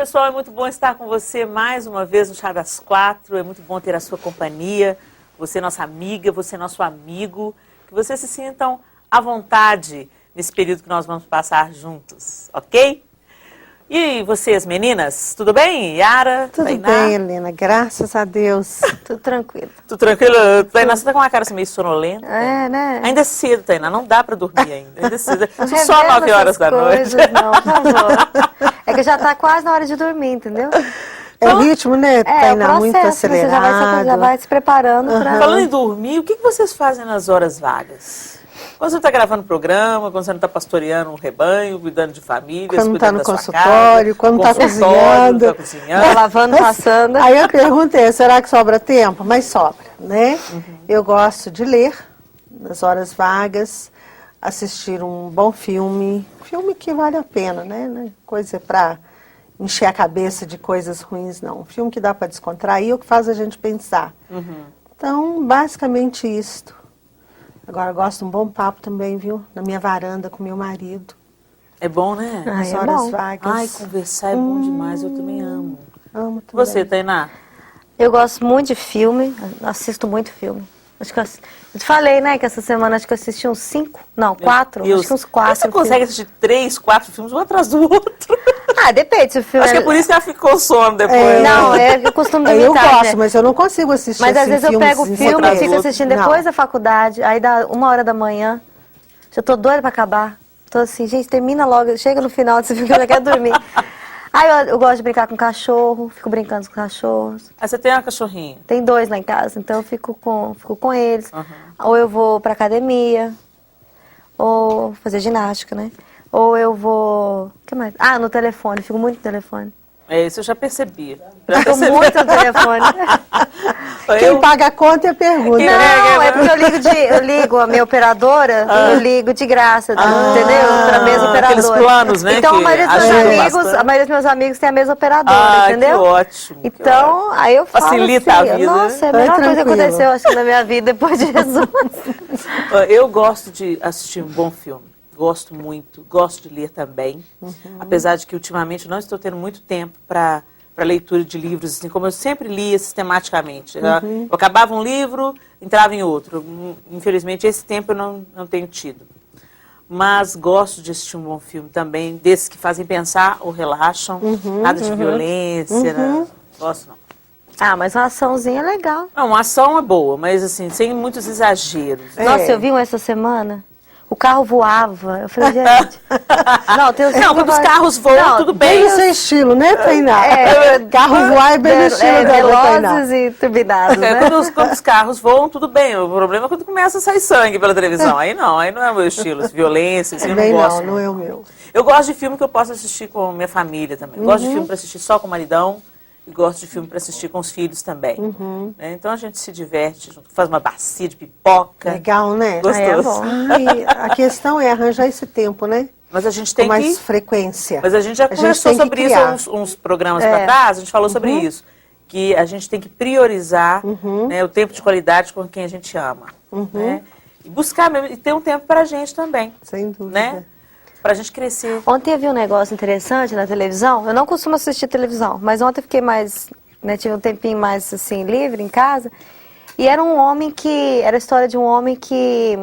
pessoal, é muito bom estar com você mais uma vez no Chá das Quatro. É muito bom ter a sua companhia, você nossa amiga, você nosso amigo. Que vocês se sintam à vontade nesse período que nós vamos passar juntos, ok? E vocês, meninas, tudo bem? Yara, Tudo Tainá? bem, Helena, graças a Deus. Tudo tranquilo. Tudo tranquilo? Tainá, você tá com uma cara assim meio sonolenta. É, né? Ainda é cedo, Tainá, não dá pra dormir ainda. Ainda é cedo. Não São só revela 9 horas essas da noite. coisas, não, por favor. É que já tá quase na hora de dormir, entendeu? É o ritmo, né, Tainá? É o Muito processo, acelerado. você já vai se preparando para... Falando em dormir, o que vocês fazem nas horas vagas? Quando você está gravando programa, quando você não está pastoreando um rebanho, cuidando de famílias, Quando está cuidando no da sua consultório, casa, quando está consultório, cozinhando. tá cozinhando. Tá lavando, passando. Aí a pergunta é, será que sobra tempo? Mas sobra, né? Eu gosto de ler nas horas vagas, assistir um bom filme que vale a pena, né? Coisa para encher a cabeça de coisas ruins, não. Um filme que dá para descontrair, o que faz a gente pensar. Então, basicamente isto. Agora, eu gosto de um bom papo também, viu? Na minha varanda com meu marido. É bom, né? Nas é horas bom. vagas. Ai, conversar é bom demais, eu também amo. Amo também. Você, Tainá? Eu gosto muito de filme, assisto muito filme. Acho que eu te falei, né, que essa semana acho que eu assisti uns 5, não, 4, acho que uns 4. Você consegue assistir 3, 4 filmes um atrás do outro? Ah, depende se o filme... Acho que é por isso que ela ficou com sono depois. Não, eu costumo dormir Eu tarde, gosto, né? mas eu não consigo assistir Mas às assim, vezes eu filmes pego o em filme e sequência. fico assistindo depois da faculdade, aí dá 1h da manhã, já tô doida pra acabar. Tô assim, gente, termina logo, chega no final desse filme que eu já quero dormir. Aí eu gosto de brincar com cachorro, fico brincando com cachorros. Aí você tem uma cachorrinha. Tem 2 lá em casa, então eu fico com eles. Ou eu vou pra academia, ou fazer ginástica, né? Ou eu vou... O que mais? Ah, no telefone, fico muito no telefone. É, isso eu já percebi. Fico muito no telefone. Quem paga a conta é a pergunta. Não, é porque eu ligo a minha operadora, eu ligo de graça, entendeu? Pra mesma operadora. Aqueles planos, né? Então, que a maioria dos meus amigos tem a mesma operadora, entendeu? Que ótimo. Então, aí eu falo Facilita assim, a vida, nossa, é a né? melhor coisa que Tranquilo. aconteceu, acho que na minha vida depois de Jesus. Eu gosto de assistir um bom filme. Gosto muito. Gosto de ler também. Apesar de que ultimamente eu não estou tendo muito tempo para leitura de livros, assim como eu sempre lia sistematicamente. Eu acabava um livro, entrava em outro. Infelizmente, esse tempo eu não tenho tido. Mas gosto de assistir um bom filme também, desses que fazem pensar ou relaxam. Nada de violência. Não gosto, não. Ah, mas uma açãozinha é legal. Não, a ação é boa, mas assim, sem muitos exageros. Nossa, eu vi um essa semana. O carro voava. Eu falei, gente. Não, quando os carros voam, tudo bem. Bem no seu estilo, né, Tainá? Carro voar é bem no estilo da Tainá. velozes e turbinados, né? Quando os carros voam, tudo bem. O problema é quando começa a sair sangue pela televisão. Aí não é o meu estilo. Violência, assim, eu não Bem gosto. não é o meu. Eu gosto de filme que eu posso assistir com minha família também. Gosto de filme para assistir só com o maridão. E gosto de filme para assistir com os filhos também. Né? Então a gente se diverte, faz uma bacia de pipoca. Legal, né? Gostoso. Ai, a questão é arranjar esse tempo, né? Mas a gente Com tem mais que... frequência. Mas a gente já conversou tem que sobre isso criar. uns programas para trás, a gente falou sobre isso. Que a gente tem que priorizar né, o tempo de qualidade com quem a gente ama. Né? E buscar mesmo, e ter um tempo para a gente também. Sem dúvida. Né? Para a gente crescer. Ontem eu vi um negócio interessante na televisão. Eu não costumo assistir televisão, mas ontem eu fiquei mais, né, tive um tempinho mais assim livre em casa. E era um homem que, era a história de um homem que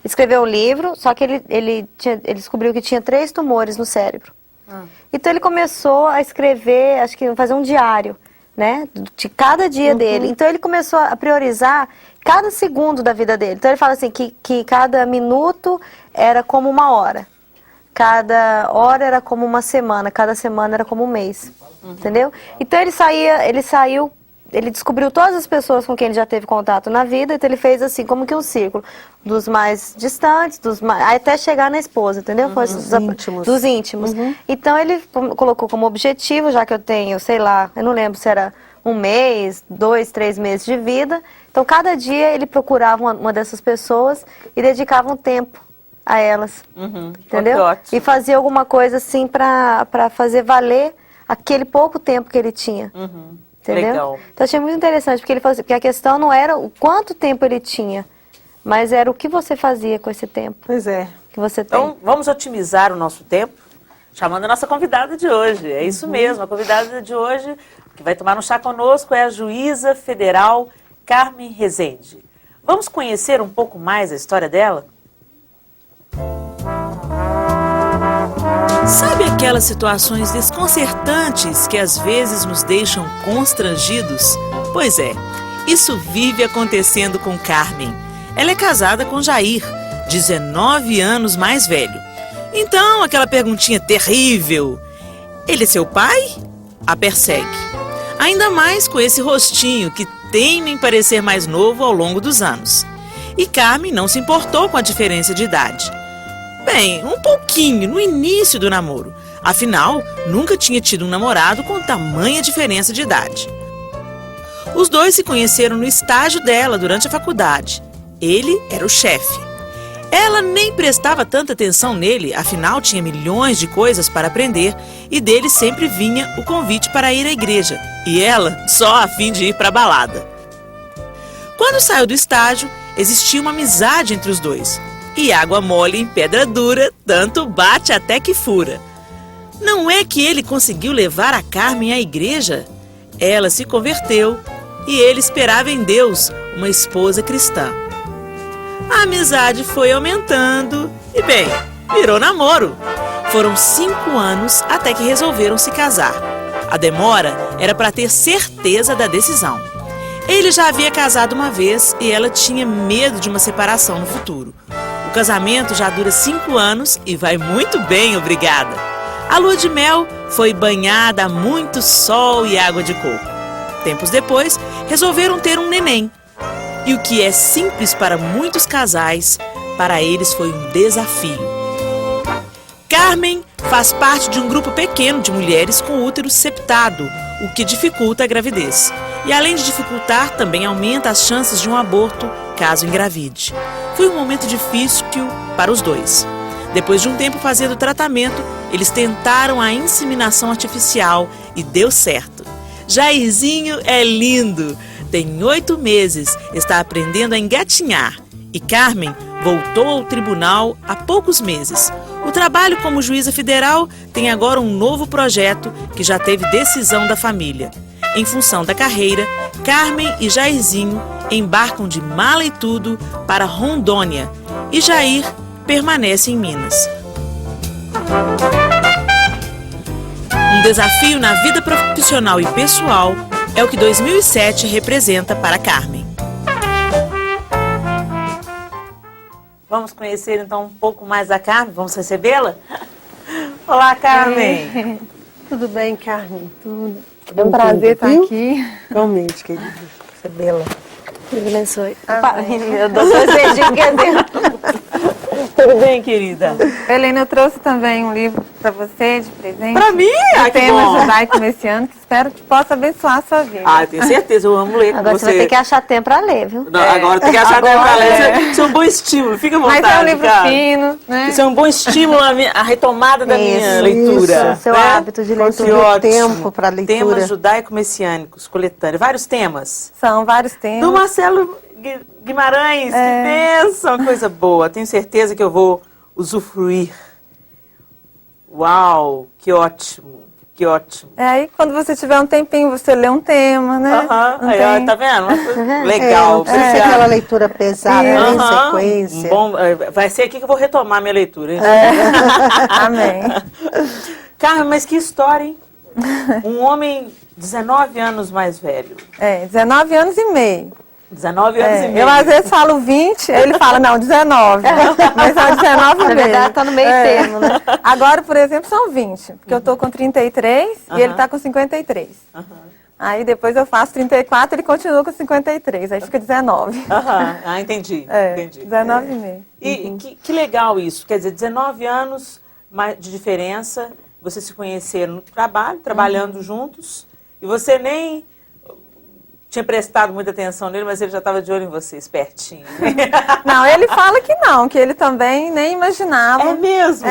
escreveu um livro, só que ele descobriu que tinha 3 tumores no cérebro. Então ele começou a escrever, acho que fazer um diário, né, de cada dia dele. Então ele começou a priorizar cada segundo da vida dele. Então ele fala assim que cada minuto era como 1 hora. Cada hora era como 1 semana, cada semana era como 1 mês, entendeu? Então ele descobriu todas as pessoas com quem ele já teve contato na vida, então ele fez assim, como que um círculo, dos mais distantes, até chegar na esposa, entendeu? Dos íntimos. Então ele colocou como objetivo, já que eu tenho, sei lá, eu não lembro se era 1 mês, 2, 3 meses de vida, então cada dia ele procurava uma dessas pessoas e dedicava um tempo a elas, entendeu? E fazer alguma coisa assim pra fazer valer aquele pouco tempo que ele tinha, entendeu? Legal. Então achei muito interessante, porque ele falou assim, porque a questão não era o quanto tempo ele tinha, mas era o que você fazia com esse tempo Pois é. que você tem. Então, vamos otimizar o nosso tempo, chamando a nossa convidada de hoje. É isso mesmo, a convidada de hoje que vai tomar um chá conosco é a juíza federal Carmen Rezende. Vamos conhecer um pouco mais a história dela? Sabe aquelas situações desconcertantes que às vezes nos deixam constrangidos? Pois é, isso vive acontecendo com Carmen. Ela é casada com Jair, 19 anos mais velho. Então, aquela perguntinha terrível: ele é seu pai? A persegue. Ainda mais com esse rostinho que teima em parecer mais novo ao longo dos anos. E Carmen não se importou com a diferença de idade. Bem, um pouquinho no início do namoro. Afinal, nunca tinha tido um namorado com tamanha diferença de idade. Os dois se conheceram no estágio dela durante a faculdade. Ele era o chefe. Ela nem prestava tanta atenção nele, afinal tinha milhões de coisas para aprender e dele sempre vinha o convite para ir à igreja. E ela só a fim de ir para a balada. Quando saiu do estágio, existia uma amizade entre os dois. E água mole em pedra dura, tanto bate até que fura. Não é que ele conseguiu levar a Carmen à igreja? Ela se converteu e ele esperava em Deus uma esposa cristã. A amizade foi aumentando e, bem, virou namoro. Foram 5 anos até que resolveram se casar. A demora era para ter certeza da decisão. Ele já havia casado uma vez e ela tinha medo de uma separação no futuro. O casamento já dura 5 anos e vai muito bem, obrigada. A lua de mel foi banhada a muito sol e água de coco. Tempos depois, resolveram ter um neném. E o que é simples para muitos casais, para eles foi um desafio. Carmen faz parte de um grupo pequeno de mulheres com útero septado, o que dificulta a gravidez. E além de dificultar, também aumenta as chances de um aborto, caso engravide. Foi um momento difícil para os dois. Depois de um tempo fazendo tratamento, eles tentaram a inseminação artificial e deu certo. Jairzinho é lindo, tem 8 meses, está aprendendo a engatinhar. E Carmen voltou ao tribunal há poucos meses. O trabalho como juíza federal tem agora um novo projeto que já teve decisão da família. Em função da carreira, Carmen e Jairzinho embarcam de mala e tudo para Rondônia e Jair permanece em Minas. Um desafio na vida profissional e pessoal é o que 2007 representa para Carmen. Vamos conhecer então um pouco mais a Carmen, vamos recebê-la? Olá, Carmen! Tudo bem, Carmen? Tudo. É um prazer estar aqui. Igualmente, querida. Recebê-la. Deus abençoe. Eu dou 2 dedinhos, quer dizer. Tudo bem, querida? Helena, eu trouxe também um livro para você de presente. Pra mim? O tema judaico messiânico, que espero que possa abençoar a sua vida. Ah, eu tenho certeza, eu amo ler com Agora você vai ter que achar tempo para ler, viu? Não, agora tem que achar tempo para ler. Isso é um bom estímulo, fica à vontade. Mas é um livro cara. fino, né? Isso é um bom estímulo à retomada da minha leitura. Seu hábito de leitura. Que ótimo. Tempo para leitura. Temas judaico-messiânicos, coletânea. Vários temas. São vários temas. Do Marcelo Guimarães, que bênção, coisa boa. Tenho certeza que eu vou usufruir. Uau, que ótimo, que ótimo. Aí, quando você tiver um tempinho, você lê um tema, né? Aí, ó, tá vendo? Legal. Não precisa ser aquela leitura pesada, em sequência. Bom, vai ser aqui que eu vou retomar minha leitura. Hein? Amém. Carmen, mas que história, hein? Um homem 19 anos mais velho. 19 anos e meio. 19 anos e meio. Eu às vezes falo 20, ele fala, não, 19. Mas são 19 e meio. Na verdade, tá no meio termo, né? Agora, por exemplo, são 20, porque eu tô com 33 e ele tá com 53. Aí depois eu faço 34 e ele continua com 53, aí fica 19. Ah, entendi. Entendi. 19 e meio. E que legal isso, quer dizer, 19 anos de diferença, vocês se conheceram no trabalho, trabalhando juntos, e você nem tinha prestado muita atenção nele, mas ele já estava de olho em você, espertinho. Não, ele fala que não, que ele também nem imaginava. É mesmo?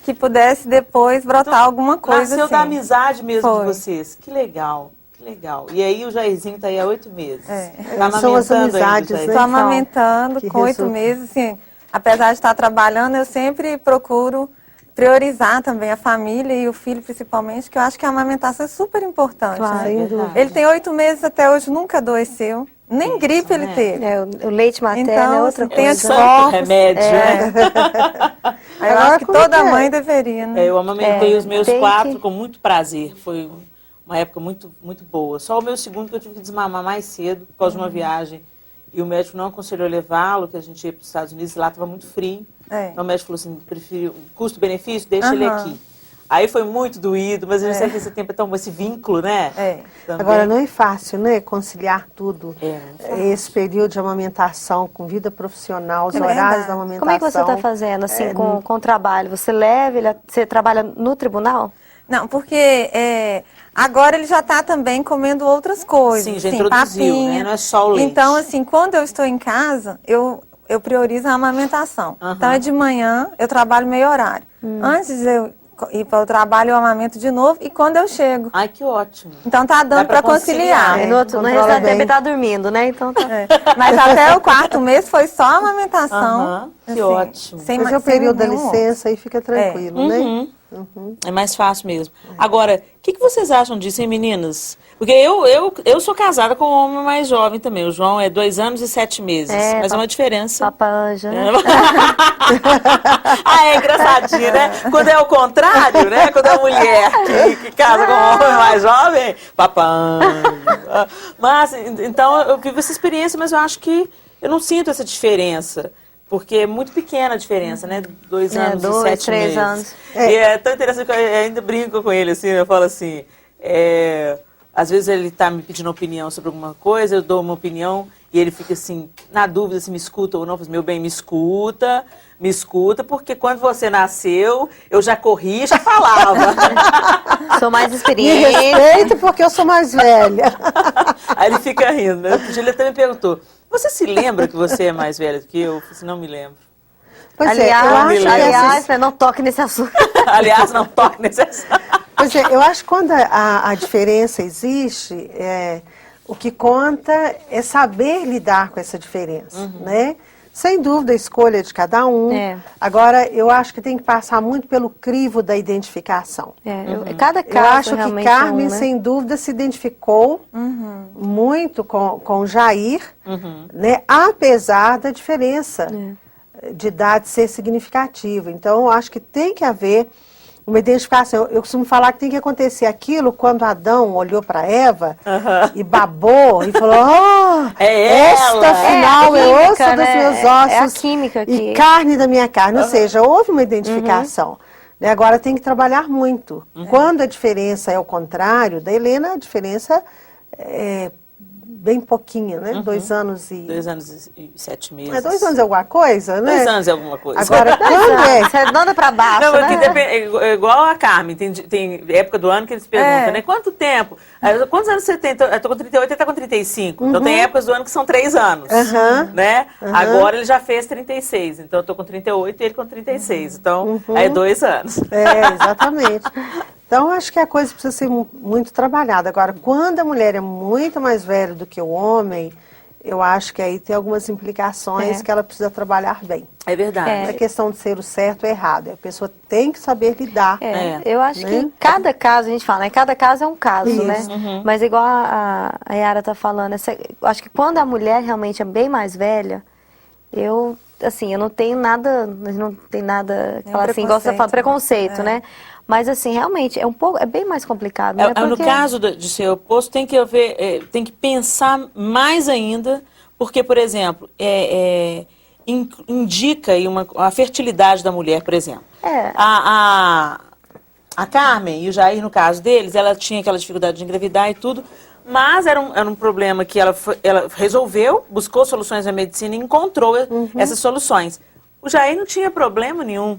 Que pudesse depois brotar então, alguma coisa nasceu assim. Da amizade mesmo Foi. de vocês. Que legal, que legal. E aí o Jairzinho está aí há 8 meses. Tá são as amizades, né? Estou amamentando com 8 meses, assim, apesar de estar trabalhando, eu sempre procuro priorizar também a família e o filho principalmente, que eu acho que a amamentação é super importante. Claro, né? sem dúvida. Ele tem 8 meses até hoje, nunca adoeceu. Nem gripe ele teve. O leite materno Então, é outra assim, tem coisa. anticorpos. remédio, né? Aí eu Agora, acho que como é toda que é? mãe deveria, né? Eu amamentei os meus tem 4 que- com muito prazer. Foi uma época muito, muito boa. Só o meu segundo que eu tive que desmamar mais cedo por causa de uma viagem. E o médico não aconselhou levá-lo, que a gente ia para os Estados Unidos e lá estava muito frio. É. Então o médico falou assim, prefiro custo-benefício, deixa ele Aham. aqui. Aí foi muito doído, mas a gente sabe que esse tempo é tão bom, esse vínculo, né? É. Também. Agora, não é fácil, né? Conciliar tudo. É, não é Esse período de amamentação com vida profissional, os É horários verdade. da amamentação. Como é que você está fazendo, assim, com o trabalho? Você leva, você trabalha no tribunal? Não, porque agora ele já está também comendo outras coisas. Sim, já assim, introduziu, papinha. né? Não é só o leite. Então, assim, quando eu estou em casa, eu priorizo a amamentação. Aham. Então, é de manhã, eu trabalho meio horário. Antes de eu ir para o trabalho, eu amamento de novo e quando eu chego. Ai, que ótimo. Então, tá Dá dando pra para conciliar. conciliar. Aí no outro, no controla restante do tempo bem. ele tá dormindo, né? Então tá. Mas até o 4º mês foi só amamentação. Aham, que ótimo. Sem, Mas é o sem período da nenhum licença aí fica tranquilo, né? É mais fácil mesmo. Agora, o que vocês acham disso, hein, meninas? Porque eu sou casada com um homem mais jovem também. O João é 2 anos e 7 meses. Mas é uma diferença. Papa Anja, né? Ah, é engraçadinho, né? Quando é o contrário, né? Quando é a mulher que casa com um homem mais jovem, papai. Mas, então, eu vivo essa experiência, mas eu acho que eu não sinto essa diferença. Porque é muito pequena a diferença, né? 2 anos e 2, 7 3 meses. anos. E é tão interessante que eu ainda brinco com ele, assim, eu falo assim, às vezes ele está me pedindo opinião sobre alguma coisa, eu dou uma opinião e ele fica assim, na dúvida se me escuta ou não. Eu falo, meu bem, me escuta, porque quando você nasceu, eu já corri e já falava. Sou mais Me experiente. respeito porque eu sou mais velha. Aí ele fica rindo, né? O Júlio até me perguntou, você se lembra que você é mais velha do que eu? Eu falei assim, não me lembro. Pois é, eu acho Aliás, que aliás, né, não toque nesse assunto. Aliás, não toque nesse assunto. Pois é, eu acho que quando a diferença existe, o que conta é saber lidar com essa diferença, né? Sem dúvida, a escolha de cada um. É. Agora, eu acho que tem que passar muito pelo crivo da identificação. Cada Eu caso acho que realmente Carmen, é um, né? sem dúvida, se identificou muito com o Jair, né? Apesar da diferença de idade ser significativa. Então, eu acho que tem que haver uma identificação. Eu costumo falar que tem que acontecer aquilo quando Adão olhou para Eva e babou e falou, esta afinal é osso química, dos né? meus É a ossos química e que... carne da minha carne. Ou seja, houve uma identificação. Né? Agora tem que trabalhar muito. Quando a diferença é o contrário, da Helena a diferença é bem pouquinha, né? 2 anos e... 2 anos e 7 meses. 2 anos é alguma coisa, né? 2 anos é alguma coisa. Agora, quando Você anda pra baixo, Não, né? porque depende, é igual a Carmen, tem época do ano que eles perguntam, né? Quanto tempo? Aí, quantos anos você tem? Eu tô com 38 e ele tá com 35. Então tem épocas do ano que são 3 anos. Né? Agora ele já fez 36. Então eu tô com 38 e ele com 36. Então aí é 2 anos. Exatamente. Então, acho que a coisa precisa ser muito trabalhada. Agora, quando a mulher é muito mais velha do que o homem, eu acho que aí tem algumas implicações que ela precisa trabalhar bem. É verdade. Não é questão de ser o certo ou errado. A pessoa tem que saber lidar. Eu acho que cada caso, a gente fala, né? Cada caso é um caso, né? Mas igual a Yara tá falando, eu acho que quando a mulher realmente é bem mais velha, eu não tenho nada, fala assim, igual você fala, preconceito, né? Mas assim, realmente, é bem mais complicado, né? No caso de ser oposto, tem que haver, tem que pensar mais ainda, porque, por exemplo, indica aí a fertilidade da mulher, por exemplo. A Carmen e o Jair, no caso deles, ela tinha aquela dificuldade de engravidar e tudo, mas era um problema que ela resolveu, buscou soluções na medicina e encontrou essas soluções. O Jair não tinha problema nenhum,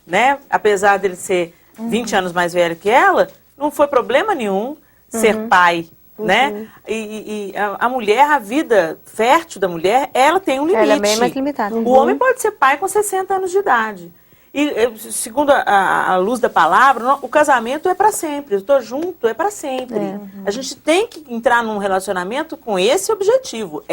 né? Apesar dele ser 20 anos mais velho que ela, não foi problema nenhum ser pai, né? E a mulher, a vida fértil da mulher, ela tem um limite. Ela é bem mais limitada. O homem pode ser pai com 60 anos de idade. E, segundo a luz da palavra, o casamento é para sempre. Eu estou junto, é para sempre. A gente tem que entrar num relacionamento com esse objetivo.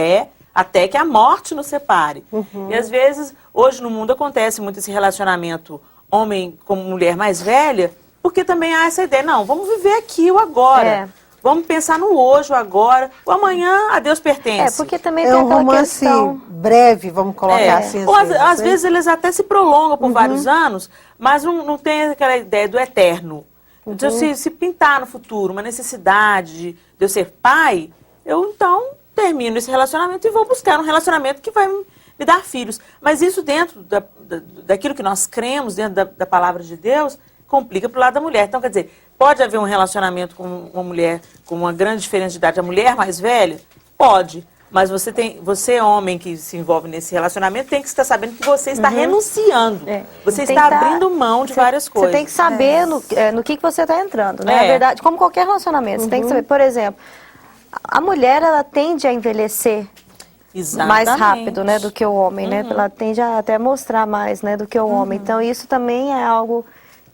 Até que a morte nos separe. E às vezes, hoje no mundo acontece muito esse relacionamento homem como mulher mais velha, porque também há essa ideia, não, vamos viver aqui o agora. É. Vamos pensar no hoje, o agora. O amanhã a Deus pertence. Porque também É tem um aquela romance questão... breve, vamos colocar assim. Ou às né? vezes eles até se prolongam por vários anos, mas não tem aquela ideia do eterno. Então, se pintar no futuro uma necessidade de eu ser pai, eu então termino esse relacionamento e vou buscar um relacionamento que vai me dar filhos. Mas isso dentro daquilo que nós cremos, dentro da palavra de Deus, complica para o lado da mulher. Então, quer dizer, pode haver um relacionamento com uma mulher com uma grande diferença de idade, a mulher mais velha? Pode. Mas você, homem que se envolve nesse relacionamento, tem que estar sabendo que você está renunciando. Você está abrindo mão de várias coisas. Você tem que saber no que você está entrando, né? Na verdade, como qualquer relacionamento, você tem que saber. Por exemplo, a mulher, ela tende a envelhecer mais rápido, né, do que o homem, né? Ela tende a até mostrar mais, né, do que o homem. Então, isso também é algo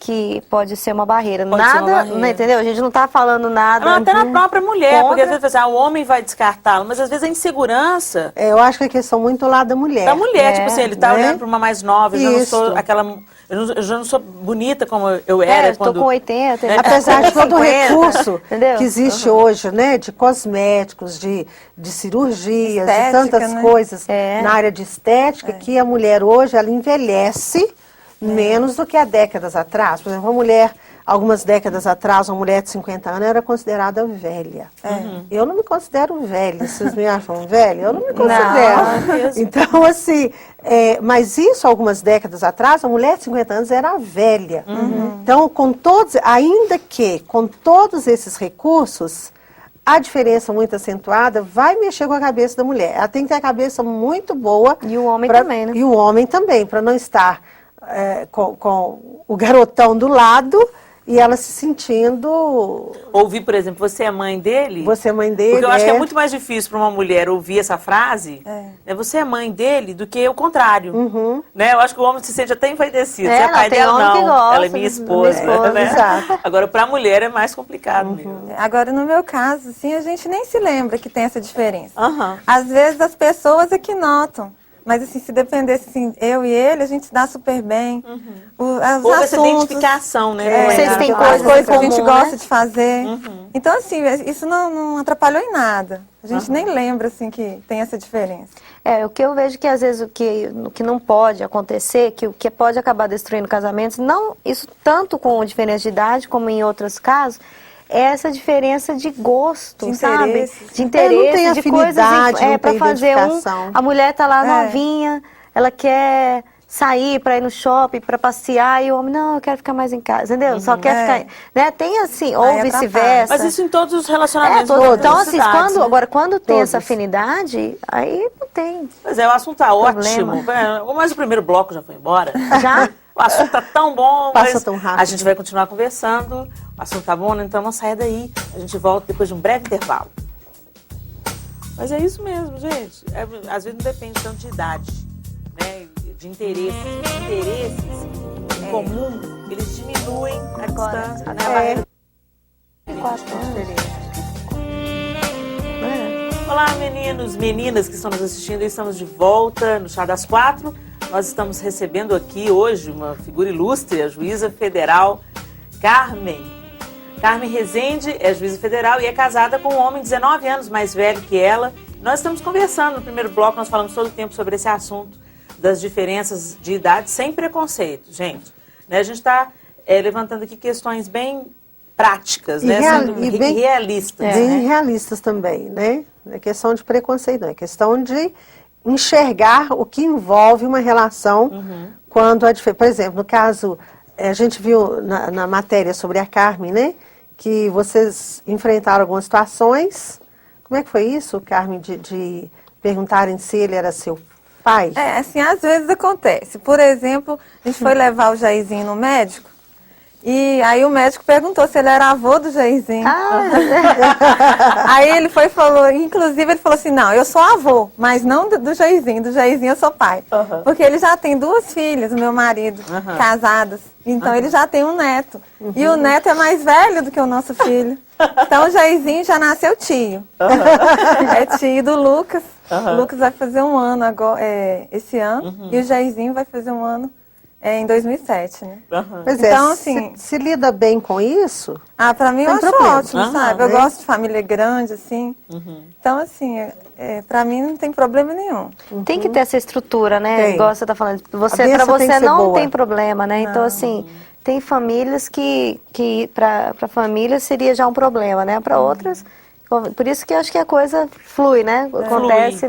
que pode ser uma barreira. Né, entendeu? A gente não está falando nada. Não, até na própria mulher, contra. porque às vezes o homem vai descartá-lo, mas às vezes a insegurança Eu acho que a questão muito lá da mulher. da mulher, tipo assim, ele está né? olhando para uma mais nova, eu já não sou Isso. aquela. Eu já não sou bonita como eu era Estou quando. com 80. Apesar de todo o 50, recurso entendeu? que existe hoje, né, de cosméticos, de cirurgias, de Estética, tantas né? coisas na área de estética, que a mulher hoje, ela envelhece menos do que há décadas atrás. Por exemplo, uma mulher, algumas décadas atrás, uma mulher de 50 anos era considerada velha. Eu não me considero velha. Vocês me acham velha? Eu não me considero. Então, assim, mas isso, algumas décadas atrás, a mulher de 50 anos era velha. Então, ainda que com todos esses recursos, a diferença muito acentuada vai mexer com a cabeça da mulher. Ela tem que ter a cabeça muito boa. E o homem também, né? E o homem também, para não estar com o garotão do lado e ela se sentindo... Ouvir, por exemplo, você é mãe dele? Você é mãe dele, Porque eu acho que é muito mais difícil para uma mulher ouvir essa frase, né, você é mãe dele, do que o contrário. Né? Eu acho que o homem se sente até envaidecido. Você é pai tem dela, homem que não. gosta, Ela é minha esposa. Né? exato. Agora, para a mulher é mais complicado mesmo. Agora, no meu caso, assim, a gente nem se lembra que tem essa diferença. Aham. Às vezes as pessoas é que notam. Mas assim, se dependesse assim, eu e ele, a gente se dá super bem. Os Houve essa assuntos, identificação, né? Vocês têm as coisas coisas que a em gente comum, gosta né? de fazer. Então, assim, isso não atrapalhou em nada. A gente nem lembra, assim, que tem essa diferença. O que eu vejo que às vezes o que não pode acontecer, que o que pode acabar destruindo casamentos, não isso tanto com diferença de idade como em outros casos, é essa diferença de gosto, De sabe? interesses. De interesse, não tem de afinidade, coisas, não para tem fazer identificação. a mulher tá lá novinha, ela quer sair para ir no shopping, para passear, e o homem, não, eu quero ficar mais em casa, entendeu? Só quer ficar, né? Tem assim, ou Aí vice-versa. Mas isso em todos os relacionamentos. Então, das assim, cidades, né? quando tem Todos. essa afinidade, aí não tem. Pois é, o assunto tá Problema. ótimo. Mas o primeiro bloco já foi embora. Já? O assunto tá tão bom, Passa mas tão rápido. a gente vai continuar conversando. O assunto tá bom, então não saia daí. A gente volta depois de um breve intervalo. Mas é isso mesmo, gente. Às vezes não depende tanto de idade, né? De interesses. Os interesses em comum, eles diminuem a distância, né? A barreira. Olá, meninos, meninas que estão nos assistindo. Estamos de volta no Chá das Quatro. Nós estamos recebendo aqui hoje uma figura ilustre, a juíza federal Carmen. Carmen Rezende é juíza federal e é casada com um homem 19 anos mais velho que ela. Nós estamos conversando no primeiro bloco, nós falamos todo o tempo sobre esse assunto das diferenças de idade sem preconceito, gente. Né, a gente está levantando aqui questões bem práticas, né, bem realistas. Bem né? realistas também, né? Não é questão de preconceito, não. É questão de enxergar o que envolve uma relação quando por exemplo, no caso, a gente viu na matéria sobre a Carmen, né? Que vocês enfrentaram algumas situações. Como é que foi isso, Carmen, de perguntarem se ele era seu pai? Assim, às vezes acontece. Por exemplo, a gente foi levar o Jairzinho no médico, e aí o médico perguntou se ele era avô do Jairzinho. Aí ele falou, inclusive ele falou assim, não, eu sou avô, mas não do Jairzinho eu sou pai. Porque ele já tem 2 filhas, o meu marido, casadas, então ele já tem um neto. E o neto é mais velho do que o nosso filho. Então o Jairzinho já nasceu tio. É tio do Lucas. O Lucas vai fazer 1 ano agora, esse ano, e o Jairzinho vai fazer 1 ano em 2007, né? Pois Então, é, assim- se lida bem com isso, Ah, pra mim eu Sem acho problema. ótimo, Aham, sabe? Eu né? gosto de família grande, assim. Então, assim, pra mim não tem problema nenhum. Tem que ter essa estrutura, né? Tem. Igual você está falando. A Você, bênção para tem você que ser não boa. tem problema, né? Então, assim, tem famílias que para família seria já um problema, né? Para outras, por isso que eu acho que a coisa flui, né? Acontece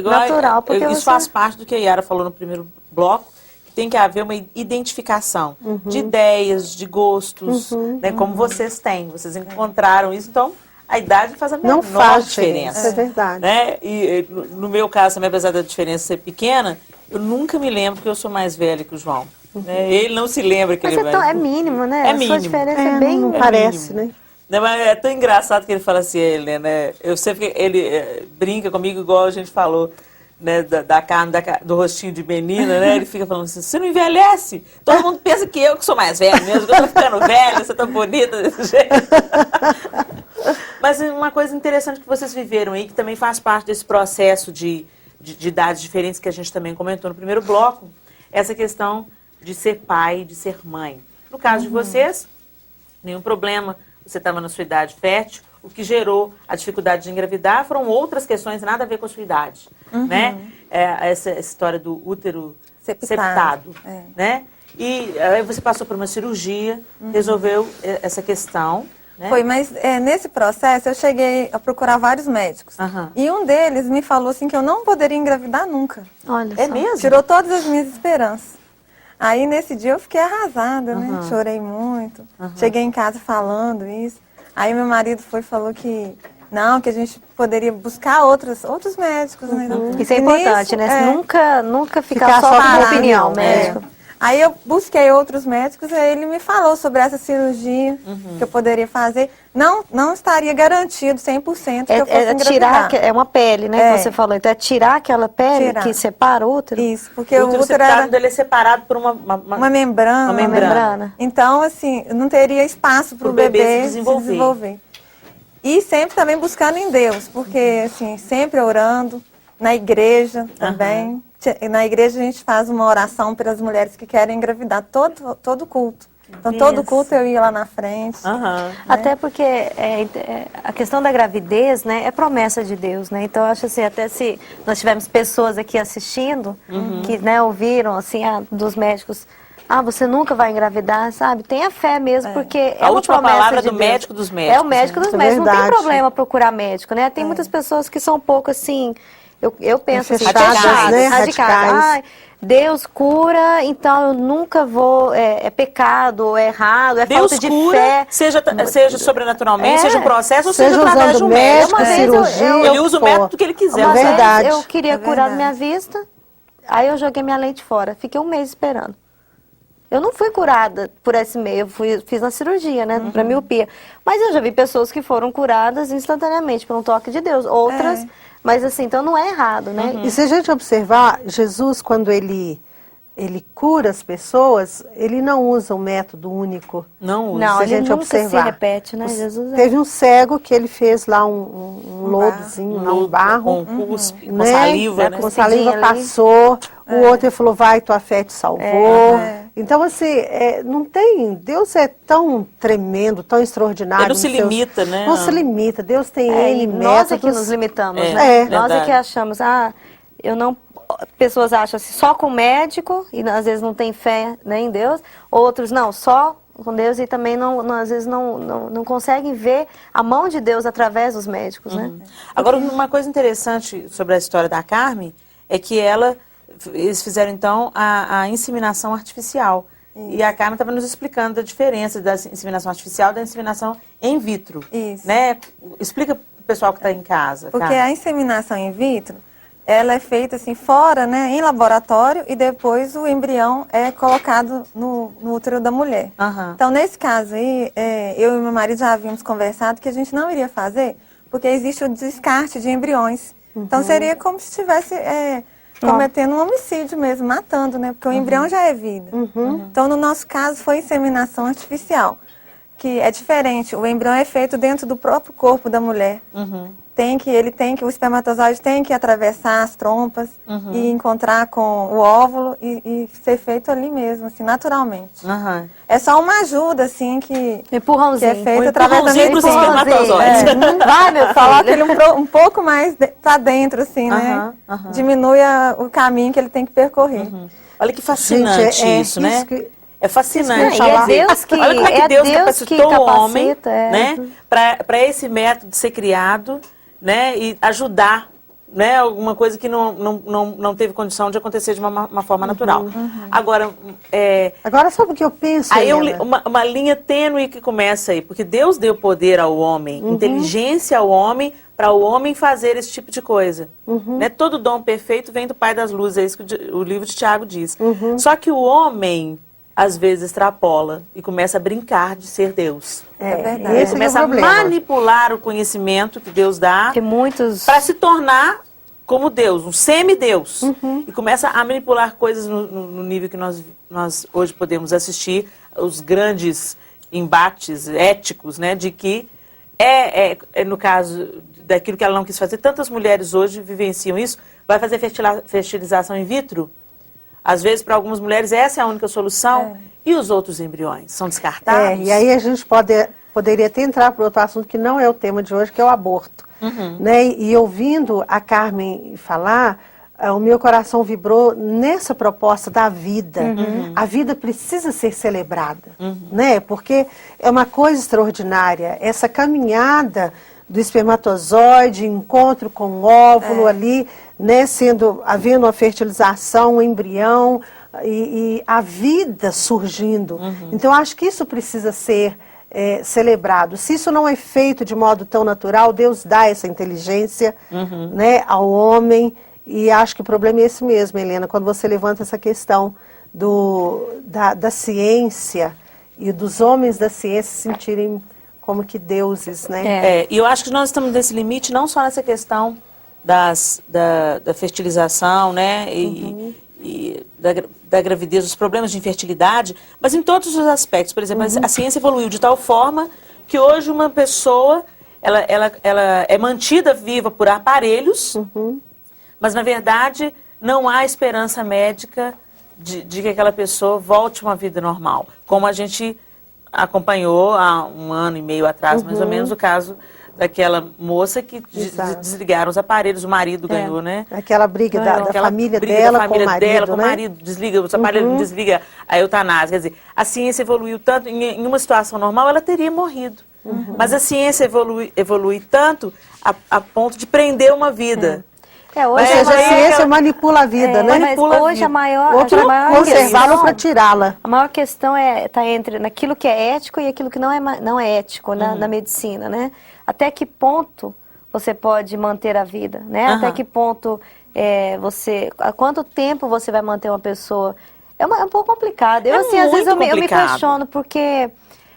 natural. Porque isso você... faz parte do que a Yara falou no primeiro bloco, que tem que haver uma identificação de ideias, de gostos, né, como vocês têm. Vocês encontraram isso, então a idade faz a menor não faz diferença. diferença, é verdade. Né? E no meu caso, também, apesar da diferença ser pequena, eu nunca me lembro que eu sou mais velha que o João. Né? Ele não se lembra que Mas ele é mínimo, né? É A sua mínimo. diferença é bem... não é parece, mínimo. né? Não, mas é tão engraçado que ele fala assim, ele, né? Eu sempre ele brinca comigo igual a gente falou, né? Da carne, do rostinho de menina, né? Ele fica falando assim, você não envelhece? Todo mundo pensa que eu sou mais velha mesmo, que eu tô ficando velha, você tá bonita desse jeito. Mas uma coisa interessante que vocês viveram aí, que também faz parte desse processo de idades diferentes que a gente também comentou no primeiro bloco, essa questão de ser pai, de ser mãe. No caso de vocês, nenhum problema, você estava na sua idade fértil, o que gerou a dificuldade de engravidar foram outras questões, nada a ver com a sua idade, né? Essa história do útero septado, né? E aí você passou por uma cirurgia, resolveu essa questão, né? Foi, mas nesse processo eu cheguei a procurar vários médicos. E um deles me falou assim que eu não poderia engravidar nunca. Olha É só. mesmo? Tirou todas as minhas esperanças. Aí nesse dia eu fiquei arrasada, né? Chorei muito. Cheguei em casa falando isso. Aí meu marido foi e falou que não, que a gente poderia buscar outros médicos, né? Isso é E importante, nisso, né? Nunca ficar Ficar só só com uma com opinião opinião, médica. Aí eu busquei outros médicos e ele me falou sobre essa cirurgia que eu poderia fazer. Não estaria garantido 100% que eu fosse engravidar. Tirar, é uma pele, né? Que você falou. Então é tirar aquela pele que separa o útero. Isso, porque o útero septado, ele é separado por uma membrana. Uma membrana. Então, assim, não teria espaço para o bebê se desenvolver. E sempre também buscando em Deus, porque, assim, sempre orando, na igreja também. Na igreja a gente faz uma oração pelas mulheres que querem engravidar, todo culto. Então, todo culto eu ia lá na frente. Até porque a questão da gravidez, né, é promessa de Deus, né? Então, eu acho assim, até se nós tivermos pessoas aqui assistindo, que, né, ouviram, assim, dos médicos, você nunca vai engravidar, sabe? Tenha fé mesmo, porque A é uma última promessa palavra de do Deus. médico dos médicos. É o médico dos É médicos. Não tem verdade. problema procurar médico, né? Tem muitas pessoas que são um pouco assim, eu penso assim, Fechadas, né? radicais. Radicais. Deus cura, então eu nunca vou, é pecado, é errado, é Deus falta de cura, fé. seja sobrenaturalmente, seja um processo, ou Seja seja através de usando um médico. médico, Uma vez cirurgia, Ele usa o método que ele quiser. Uma É verdade. vez eu queria curar verdade. minha vista, aí eu joguei minha lente fora, fiquei um mês esperando. Eu não fui curada por esse meio, fiz uma cirurgia, né, pra miopia. Mas eu já vi pessoas que foram curadas instantaneamente por um toque de Deus, outras, mas assim, então não é errado, né? E se a gente observar, Jesus, quando ele cura as pessoas, ele não usa um método único. Não usa. Não, Se a ele gente nunca observar. se repete, né? Jesus Teve um cego que ele fez lá um lodozinho, lá um barro. Com cuspe, com né? saliva, né? Com saliva ali. passou. O outro ele falou, vai, tua fé te salvou. Então, assim, não tem... Deus é tão tremendo, tão extraordinário. Ele não se limita, né? Não se limita. Deus tem N e nós é métodos. que nos limitamos, É, né? é Nós é verdade. que achamos, eu não... Pessoas acham assim, só com médico, e às vezes não tem fé, né, em Deus. Outros, não, só com Deus e também às vezes não conseguem ver a mão de Deus através dos médicos, né? Agora, uma coisa interessante sobre a história da Carmen é que eles fizeram, então, a inseminação artificial. E a Carmen estava nos explicando a diferença da inseminação artificial e da inseminação in vitro. Isso. Né? Explica para o pessoal que está em casa. Porque Carmen. a inseminação in vitro, ela é feita assim fora, né, em laboratório, e depois o embrião é colocado no útero da mulher. Então, nesse caso aí, eu e meu marido já havíamos conversado que a gente não iria fazer, porque existe o descarte de embriões. Então, seria como se estivesse cometendo um homicídio mesmo, matando, né? Porque o embrião já é vida. Então, no nosso caso, foi inseminação artificial, que é diferente. O embrião é feito dentro do próprio corpo da mulher. o espermatozoide tem que atravessar as trompas e encontrar com o óvulo e ser feito ali mesmo, assim, naturalmente. É só uma ajuda, assim, que é feita através da medicina. Espermatozoide. Vai, meu filho. Coloca ele um pouco mais pra dentro, assim, né? Diminui o caminho que ele tem que percorrer. Olha que fascinante isso, né? É fascinante. E é Deus que, olha como é que Deus capacitou o homem, né, para esse método ser criado, né, e ajudar, né, alguma coisa que não teve condição de acontecer de uma forma natural. Agora, sabe o que eu penso, aí uma linha tênue que começa aí, porque Deus deu poder ao homem, inteligência ao homem, para o homem fazer esse tipo de coisa. Né? Todo dom perfeito vem do Pai das Luzes, é isso que o livro de Tiago diz. Só que o homem, às vezes, extrapola e começa a brincar de ser Deus. É verdade. Ele começa a manipular o conhecimento que Deus dá para se tornar como Deus, um semideus. E começa a manipular coisas no nível que nós hoje podemos assistir, os grandes embates éticos, né, de que no caso daquilo que ela não quis fazer, tantas mulheres hoje vivenciam isso, vai fazer fertilização in vitro. Às vezes, para algumas mulheres, essa é a única solução. E os outros embriões? São descartados? E aí a gente poderia até entrar para outro assunto que não é o tema de hoje, que é o aborto. Né? E ouvindo a Carmen falar, o meu coração vibrou nessa proposta da vida. A vida precisa ser celebrada, né? Porque é uma coisa extraordinária. Essa caminhada do espermatozoide, encontro com o óvulo ali, né, havendo uma fertilização, um embrião e a vida surgindo. Então, acho que isso precisa ser celebrado. Se isso não é feito de modo tão natural, Deus dá essa inteligência, né, ao homem, e acho que o problema é esse mesmo, Helena, quando você levanta essa questão da ciência e dos homens da ciência se sentirem como que deuses, né? E eu acho que nós estamos nesse limite não só nessa questão da fertilização, né, e da gravidez, dos problemas de infertilidade, mas em todos os aspectos. Por exemplo, a ciência evoluiu de tal forma que hoje uma pessoa, ela é mantida viva por aparelhos, mas na verdade não há esperança médica de que aquela pessoa volte a uma vida normal, como a gente acompanhou há 1 ano e meio atrás, mais ou menos, o caso daquela moça que desligaram os aparelhos, o marido ganhou, né? Aquela briga da família dela com o marido, o marido desliga os aparelhos, desliga a eutanásia. Quer dizer, a ciência evoluiu tanto, em uma situação normal ela teria morrido. Mas a ciência evolui tanto a ponto de prender uma vida. Hoje a ciência manipula a vida, né? Mas hoje a maior conservá-la para tirá-la. A maior questão está entre naquilo que é ético e aquilo que não é ético na medicina, né? Até que ponto você pode manter a vida, né? Até que ponto há quanto tempo você vai manter uma pessoa? É um pouco complicado. Eu, assim, às vezes eu me questiono, porque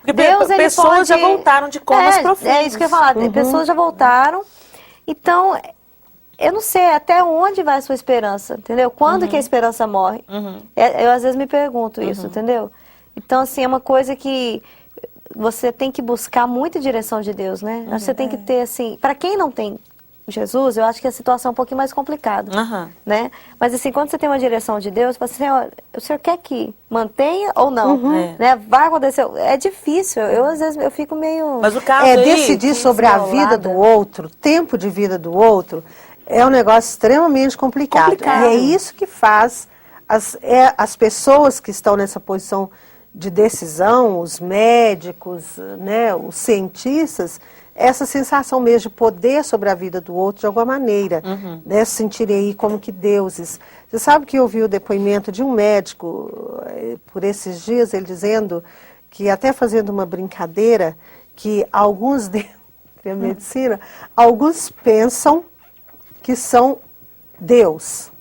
Deus, ele pessoas já voltaram de comas profundos. É isso que eu ia falar, pessoas já voltaram. Então, eu não sei até onde vai a sua esperança, entendeu? Quando que a esperança morre? Eu às vezes me pergunto isso, entendeu? Então, assim, é uma coisa que você tem que buscar muita direção de Deus, né? Você tem que ter, assim, para quem não tem Jesus, eu acho que a situação é um pouquinho mais complicada, né? Mas, assim, quando você tem uma direção de Deus, você fala assim, o senhor quer que mantenha ou não? Né? Vai acontecer. É difícil, às vezes eu fico meio... Mas o caso decidir sobre a vida do outro, tempo de vida do outro, é um negócio extremamente complicado. E é isso que faz as pessoas que estão nessa posição de decisão, os médicos, né, os cientistas, essa sensação mesmo de poder sobre a vida do outro de alguma maneira, né, se sentirem aí como que deuses. Você sabe que eu vi o depoimento de um médico por esses dias, ele dizendo que, até fazendo uma brincadeira, que alguns dentro da medicina, alguns pensam que são Deus,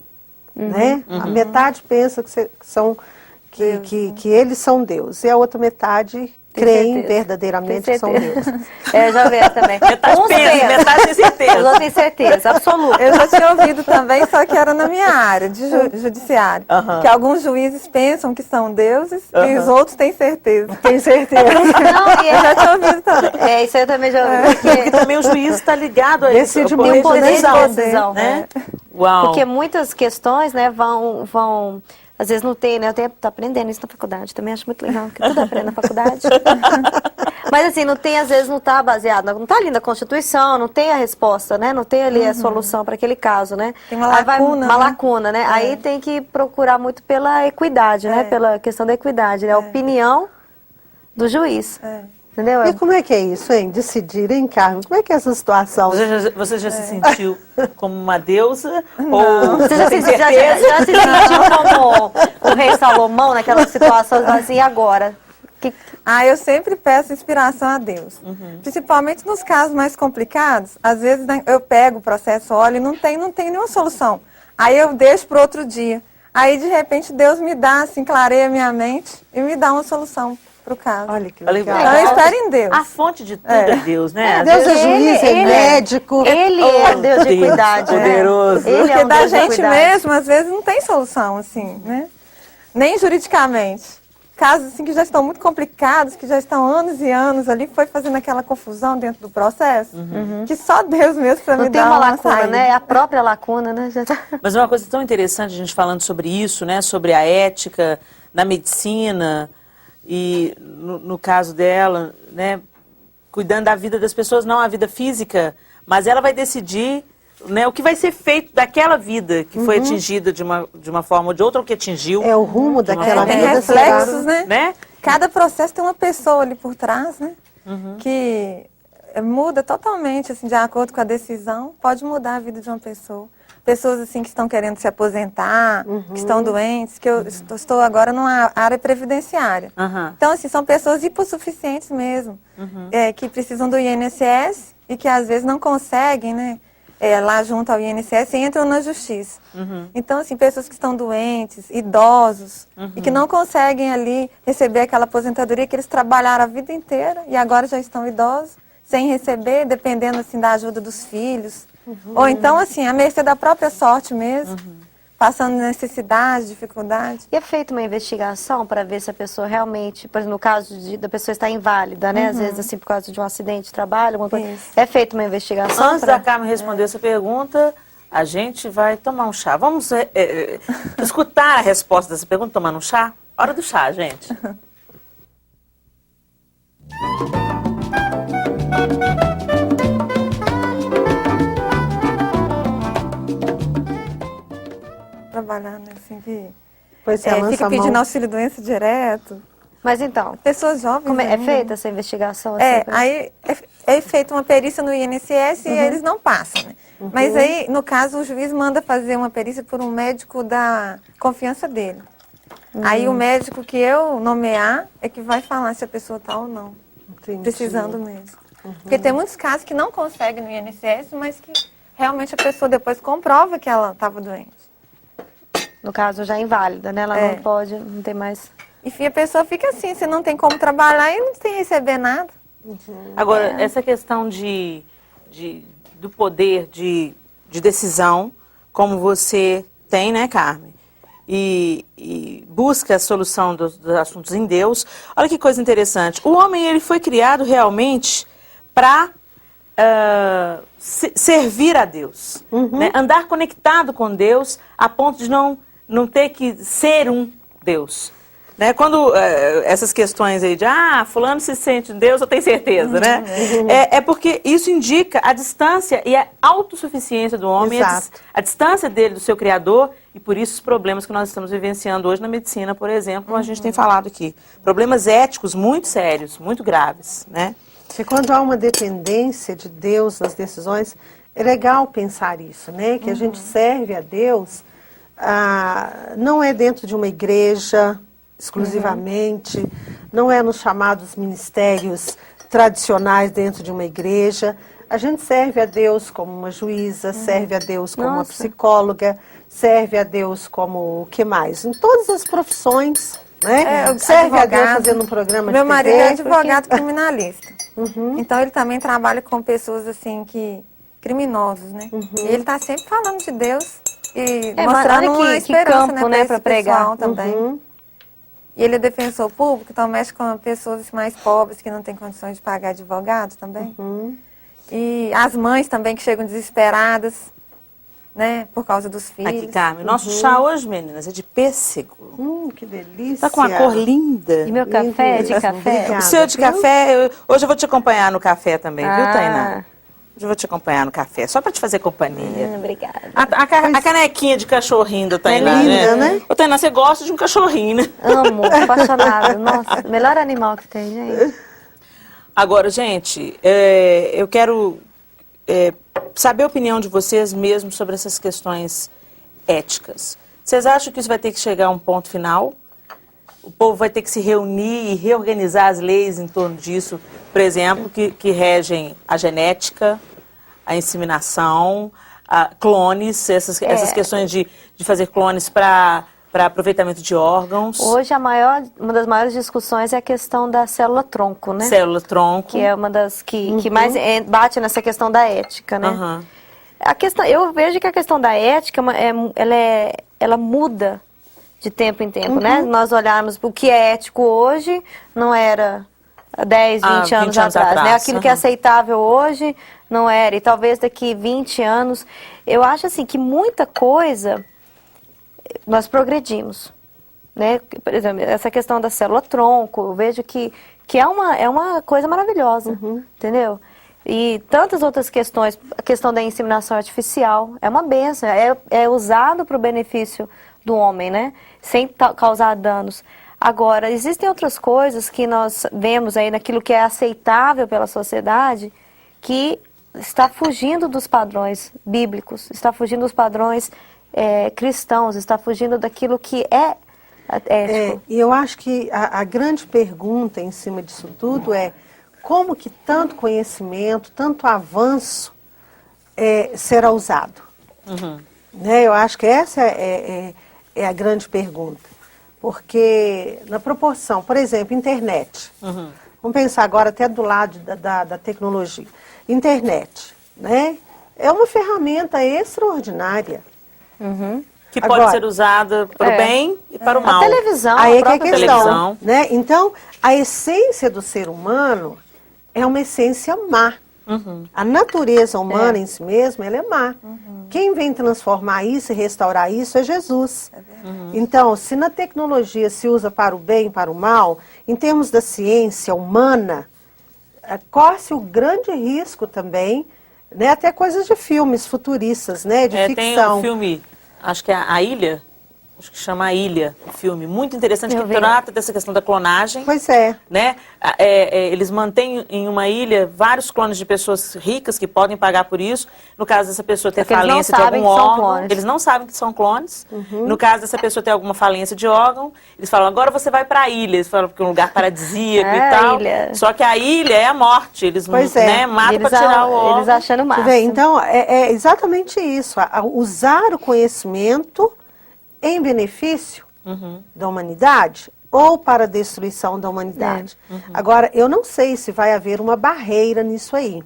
né? A metade pensa que eles são Deus, e a outra metade creem certeza. verdadeiramente que Tenho são certeza. deuses. Já vi essa também. Metade Uns pensa, pensam. metade tem certeza. Os outros têm certeza, absoluta. Eu já tinha ouvido também, só que era na minha área de judiciário. Que alguns juízes pensam que são deuses e os outros têm certeza. Tem certeza. Não, e Eu já tinha ouvido também. isso eu também já ouvi. Porque também o juiz está ligado a isso. Decide ao muito Tem um poder de decisão, decisão, né? Uau. Porque muitas questões, né, vão às vezes não tem, né, eu tô aprendendo isso na faculdade, também acho muito legal, porque tudo aprende na faculdade. Mas assim, não tem, às vezes não tá baseado, não tá ali na Constituição, não tem a resposta, né, não tem ali a solução para aquele caso, né. Tem uma Aí lacuna, uma né? lacuna, né, aí tem que procurar muito pela equidade, né, pela questão da equidade, né, a opinião do juiz, entendeu? E como é que é isso, hein? Decidir, hein, Carmen? Como é que é essa situação? Você já se sentiu como uma deusa? Ou Você já se sentiu como o rei Salomão naquelas situações assim, e agora? Eu sempre peço inspiração a Deus. Principalmente nos casos mais complicados, às vezes né, eu pego o processo, olho e não tem nenhuma solução. Aí eu deixo para outro dia. Aí de repente Deus me dá, assim, clareia minha mente e me dá uma solução para o caso. Olha que Olha, legal. Então eu espero em Deus. A fonte de tudo é Deus, né? Às Deus é vezes- juiz, é médico. Ele é o Deus de Deus equidade, né? poderoso. Ele é Porque um da Deus de gente equidade. mesmo, às vezes, não tem solução, assim, né? Nem juridicamente. Casos assim que já estão muito complicados, que já estão anos e anos ali, foi fazendo aquela confusão dentro do processo, que só Deus mesmo para me Não tem dar uma uma lacuna, saída. né? É a própria lacuna, né? Já tá- Mas é uma coisa tão interessante a gente falando sobre isso, né? Sobre a ética na medicina e no caso dela, né? Cuidando da vida das pessoas, não a vida física, mas ela vai decidir, né, o que vai ser feito daquela vida que foi atingida de uma forma ou de outra, ou que atingiu. É o rumo daquela Tem vida. reflexos, né? Né? Cada processo tem uma pessoa ali por trás, né? Que muda totalmente, assim, de acordo com a decisão, pode mudar a vida de uma pessoa. Pessoas, assim, que estão querendo se aposentar, que estão doentes, que eu estou agora numa área previdenciária. Então, assim, são pessoas hipossuficientes mesmo, que precisam do INSS e que às vezes não conseguem, né? Lá junto ao INSS e entram na justiça. Então, assim, pessoas que estão doentes, idosos, e que não conseguem ali receber aquela aposentadoria que eles trabalharam a vida inteira e agora já estão idosos, sem receber, dependendo, assim, da ajuda dos filhos. Ou então, assim, à mercê da própria sorte mesmo, passando necessidade, dificuldade. E é feita uma investigação para ver se a pessoa realmente, por exemplo, no caso da pessoa estar inválida, né? Às vezes, assim, por causa de um acidente de trabalho, alguma coisa. Isso. É feita uma investigação Antes da Carmen responder essa pergunta, a gente vai tomar um chá. Vamos escutar a resposta dessa pergunta tomando um chá? Hora do chá, gente. Trabalhar, né? Assim, que Pois é, lança fica a pedindo mão. auxílio-doença direto. Mas então, Pessoas jovens. como é ainda. feita essa investigação? Assim, pra- Aí é feita uma perícia no INSS e eles não passam, né? Mas aí, no caso, o juiz manda fazer uma perícia por um médico da confiança dele. Aí o médico que eu nomear é que vai falar se a pessoa está ou não, Entendi. precisando mesmo. Porque tem muitos casos que não conseguem no INSS, mas que realmente a pessoa depois comprova que ela estava doente. No caso, já inválida, né? Ela não pode, não tem mais... Enfim, a pessoa fica assim, você não tem como trabalhar e não tem receber nada. Agora, essa questão do poder de decisão, como você tem, né, Carmen? E busca a solução dos assuntos em Deus. Olha que coisa interessante. O homem, ele foi criado realmente para servir a Deus. Né? Andar conectado com Deus a ponto de não ter que ser um Deus. Né? Quando essas questões aí de fulano se sente Deus, eu tenho certeza, né? É porque isso indica a distância e a autossuficiência do homem, a distância dele do seu Criador, e por isso os problemas que nós estamos vivenciando hoje na medicina, por exemplo, como a gente tem falado aqui. Problemas éticos muito sérios, muito graves, né? E quando há uma dependência de Deus nas decisões, é legal pensar isso, né? Que a gente serve a Deus, não é dentro de uma igreja exclusivamente, não é nos chamados ministérios tradicionais dentro de uma igreja. A gente serve a Deus como uma juíza, serve a Deus como uma psicóloga, serve a Deus como o que mais? Em todas as profissões né? Serve a Deus advogado. fazendo um programa Meu de marido TV, é advogado criminalista. Uhum. Então ele também trabalha com pessoas assim criminosos, né? E ele tá sempre falando de Deus e mas mostrando olha uma que esperança, campo, né, né, pra pra esse pessoal pregar. também. Uhum. E ele é defensor público, então mexe com pessoas mais pobres que não têm condições de pagar advogado também. E as mães também que chegam desesperadas, né, por causa dos filhos. Aqui, Carmen, nosso chá hoje, meninas, é de pêssego. Que delícia. Tá com uma cor linda. E meu café é de café? Obrigada. O seu de viu? café, hoje eu vou te acompanhar no café também, viu, Tainá? Ah. Hoje eu vou te acompanhar no café, só pra te fazer companhia. Obrigada. A canequinha de cachorrinho da Tainá, linda, né? Ô, Tainá, você gosta de um cachorrinho, né? Amo, apaixonada. Nossa, melhor animal que tem, gente. Agora, gente, eu quero saber a opinião de vocês mesmo sobre essas questões éticas. Vocês acham que isso vai ter que chegar a um ponto final? O povo vai ter que se reunir e reorganizar as leis em torno disso, por exemplo, que regem a genética, a inseminação, clones, essas questões de fazer clones para aproveitamento de órgãos. Hoje uma das maiores discussões é a questão da célula-tronco, né? Célula-tronco. Que é uma das que mais bate nessa questão da ética, né? Uhum. Eu vejo que a questão da ética, ela muda de tempo em tempo, né? Nós olharmos o que é ético hoje, não era 10, 20 anos atrás, né? Aquilo que é aceitável hoje, não era. E talvez daqui 20 anos, eu acho assim que muita coisa nós progredimos, né? Por exemplo, essa questão da célula-tronco, eu vejo que é uma coisa maravilhosa, entendeu? E tantas outras questões, a questão da inseminação artificial, é uma bênção, é usado para o benefício do homem, né? Sem causar danos. Agora, existem outras coisas que nós vemos aí naquilo que é aceitável pela sociedade, que está fugindo dos padrões bíblicos, está fugindo dos padrões cristãos, está fugindo daquilo que é ético. E eu acho que a grande pergunta em cima disso tudo é como que tanto conhecimento, tanto avanço será usado? Né? Eu acho que essa é a grande pergunta. Porque na proporção, por exemplo, internet. Vamos pensar agora até do lado da tecnologia. Internet, né? É uma ferramenta extraordinária. Que pode ser usada para o bem e para o mal. A televisão, Aí a é que é a própria questão, televisão. né? Então, a essência do ser humano é uma essência má. A natureza humana em si mesma, ela é má. Quem vem transformar isso e restaurar isso é Jesus. Então, se na tecnologia se usa para o bem e para o mal, em termos da ciência humana, corre-se o grande risco também, né? Até coisas de filmes futuristas, né? De ficção. Tem um filme, acho que é A Ilha, acho que chama A Ilha, um filme muito interessante que trata dessa questão da clonagem. Pois é. Né? Eles mantêm em uma ilha vários clones de pessoas ricas que podem pagar por isso. No caso dessa pessoa ter Porque eles não falência de sabem algum que são órgão, clones. eles não sabem que são clones. No caso dessa pessoa ter alguma falência de órgão, eles falam, agora você vai para a ilha. Eles falam que é um lugar paradisíaco e tal. Ilha. Só que a ilha é a morte. Eles matam para tirar o órgão. Eles achando o máximo. Então, é exatamente isso. Usar o conhecimento em benefício da humanidade ou para a destruição da humanidade. Agora, eu não sei se vai haver uma barreira nisso aí.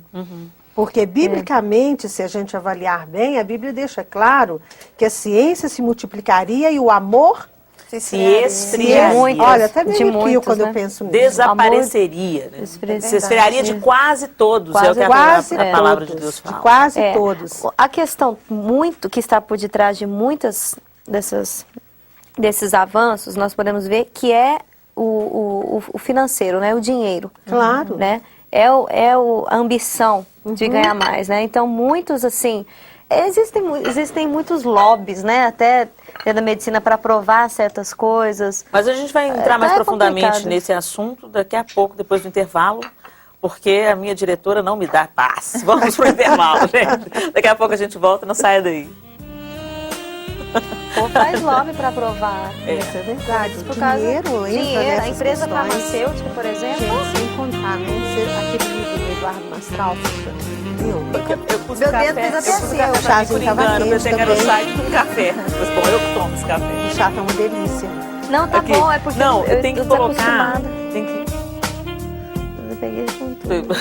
Porque, biblicamente, se a gente avaliar bem, a Bíblia deixa claro que a ciência se multiplicaria e o amor se esfriaria. Olha, até me De arrepio muitos, quando né? eu penso nisso. Desapareceria. Né? Se esfriaria de quase todos. É o que a palavra de Deus fala. De quase todos. A questão muito que está por detrás de muitas desses avanços, nós podemos ver que é o financeiro, né? O dinheiro. Claro. Né? A ambição de ganhar mais, né? Então, muitos, assim, existem muitos lobbies, né? Até da medicina para provar certas coisas. Mas a gente vai entrar mais profundamente complicado. nesse assunto daqui a pouco, depois do intervalo, porque a minha diretora não me dá paz. Vamos pro intervalo, gente. Daqui a pouco a gente volta, não saia daí. Ou faz lobby para provar. Isso é verdade. Por causa Dinheiro entra a nessas empresa questões. farmacêutica, por exemplo. Gente, sem contar, né? Aquele livro do Eduardo Mastral, viu? Eu pus Meu café, dedo fez até eu pus assim, café o pra mim chazinho por tava engano, quente pensei que era o também. site do café. Mas, bom, eu que tomo esse café. O chá tá uma delícia. Não, tá Aqui. bom, é porque Não, eu tenho que tô colocar. desacostumada. Tem que. Eu peguei com tudo.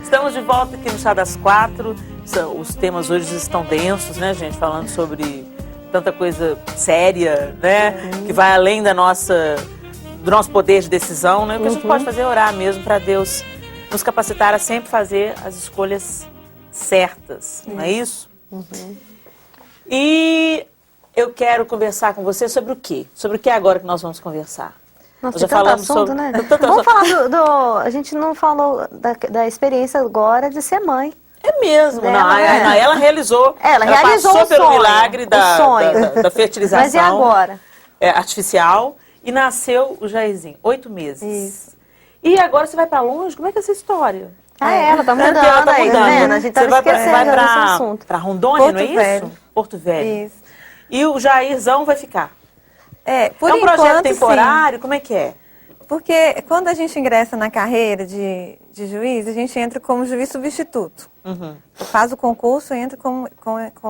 Estamos de volta aqui no Chá das Quatro. Os temas hoje estão densos, né, gente? Falando sobre tanta coisa séria, né? Que vai além do nosso poder de decisão, né? O que a gente pode fazer é orar mesmo para Deus nos capacitar a sempre fazer as escolhas certas, não é isso? E eu quero conversar com você sobre o quê? Sobre o que é agora que nós vamos conversar? Nossa, Já tem tanto falamos assunto, sobre- né? tanto Vamos assunto. falar a gente não falou da experiência agora de ser mãe. É mesmo, Ela, não, né? ela realizou. Ela realizou passou o pelo sonho, milagre o sonho. da fertilização. Mas e agora? Artificial. E nasceu o Jairzinho, 8 meses. Isso. E agora você vai pra longe? Como é que é essa história? Ela tá Porque mudando ela tá aí, tá mudando. vendo? A gente Você tava esquecendo vai desse pra, assunto. pra Rondônia, Porto não é Velho. isso? Porto Velho. Isso. E o Jairzão vai ficar? Por é um projeto enquanto, temporário? Como é que é? Porque quando a gente ingressa na carreira de juiz, a gente entra como juiz substituto. Faz o concurso e entra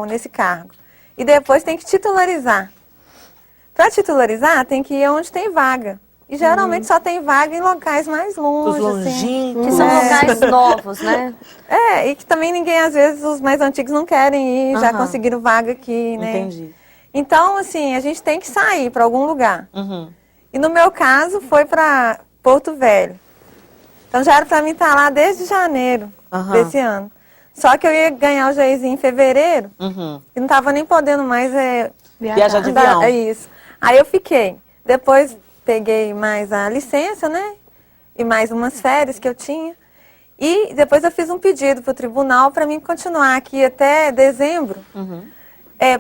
nesse cargo. E depois tem que titularizar. Para titularizar, tem que ir onde tem vaga. E geralmente só tem vaga em locais mais longe. Os assim. longínquos. Que são lugares novos, né? E que também ninguém, às vezes, os mais antigos não querem ir, já Aham. conseguiram vaga aqui, né? Entendi. Então, assim, a gente tem que sair para algum lugar. Uhum. E no meu caso, foi para Porto Velho. Então já era para mim estar lá desde janeiro Aham. desse ano. Só que eu ia ganhar o Jairzinho em fevereiro Uhum. e não estava nem podendo mais Viajar de andar. avião. É isso. Aí eu fiquei. Depois peguei mais a licença, né? E mais umas férias que eu tinha. E depois eu fiz um pedido para o tribunal para mim continuar aqui até dezembro.